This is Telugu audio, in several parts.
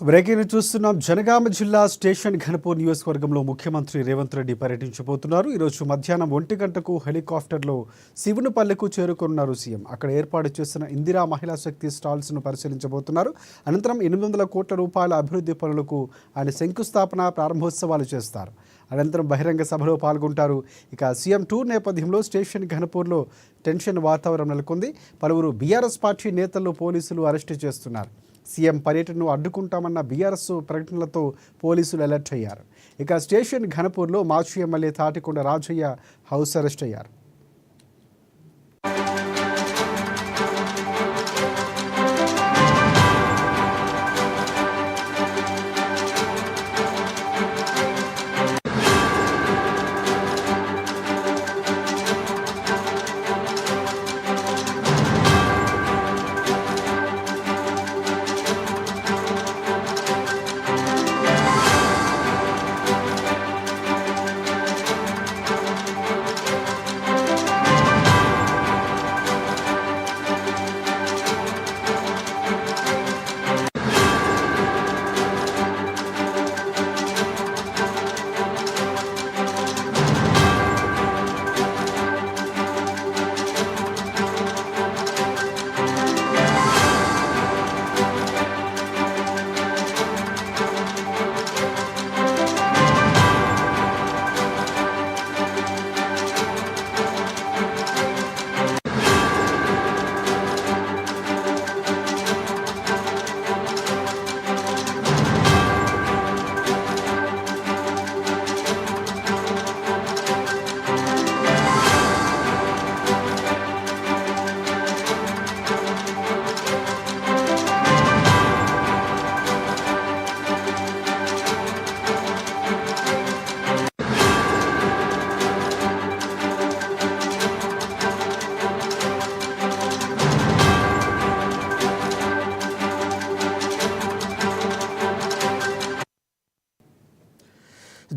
బ్రేకింగ్ చూస్తున్నాం. జనగామ జిల్లా స్టేషన్ ఘనపూర్ నియోజకవర్గంలో ముఖ్యమంత్రి రేవంత్ రెడ్డి పర్యటించబోతున్నారు. ఈరోజు మధ్యాహ్నం 1 గంటకు హెలికాప్టర్లో శివునిపల్లెకు చేరుకున్నారు సీఎం. అక్కడ ఏర్పాటు చేసిన ఇందిరా మహిళా శక్తి స్టాల్స్ను పరిశీలించబోతున్నారు. అనంతరం 800 కోట్ల రూపాయల అభివృద్ధి పనులకు ఆయన శంకుస్థాపన, ప్రారంభోత్సవాలు చేస్తారు. అనంతరం బహిరంగ సభలో పాల్గొంటారు. ఇక సీఎం టూర్ నేపథ్యంలో స్టేషన్ ఘనపూర్లో టెన్షన్ వాతావరణం నెలకొంది. పలువురు బీఆర్ఎస్ పార్టీ నేతలను పోలీసులు అరెస్టు చేస్తున్నారు. సీఎం పర్యటనను అడ్డుకుంటామన్న బీఆర్ఎస్ ప్రకటనలతో పోలీసులు అలర్ట్ అయ్యారు. ఇక స్టేషన్ ఘనపూర్లో మాజీ MLA Thatikonda Rajaiah house arrest అయ్యారు.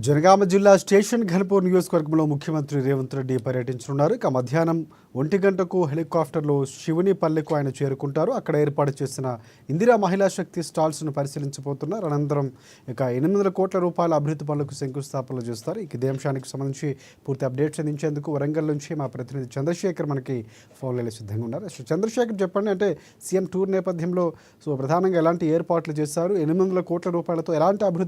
జనగామ జిల్లా స్టేషన్ ఘనపూర్ నియోజకవర్గంలో ముఖ్యమంత్రి రేవంత్ రెడ్డి పర్యటించనున్నారు. ఇక మధ్యాహ్నం 1 గంటకు హెలికాప్టర్లో శివుని పల్లెకు ఆయన చేరుకుంటారు. అక్కడ ఏర్పాటు చేసిన ఇందిరా మహిళా శక్తి స్టాల్స్ను పరిశీలించబోతున్నారు. అనంతరం ఇక 800 కోట్ల రూపాయల అభివృద్ధి పనులకు శంకుస్థాపనలు చేస్తారు. ఇక ఇదే అంశానికి సంబంధించి పూర్తి అప్డేట్స్ అందించేందుకు వరంగల్ నుంచి మా ప్రతినిధి చంద్రశేఖర్ మనకి ఫోన్లో సిద్ధంగా ఉన్నారు. చంద్రశేఖర్, చెప్పండి, అంటే సీఎం టూర్ నేపథ్యంలో ప్రధానంగా ఎలాంటి ఏర్పాట్లు చేస్తారు, 800 కోట్ల రూపాయలతో ఎలాంటి అభివృద్ధి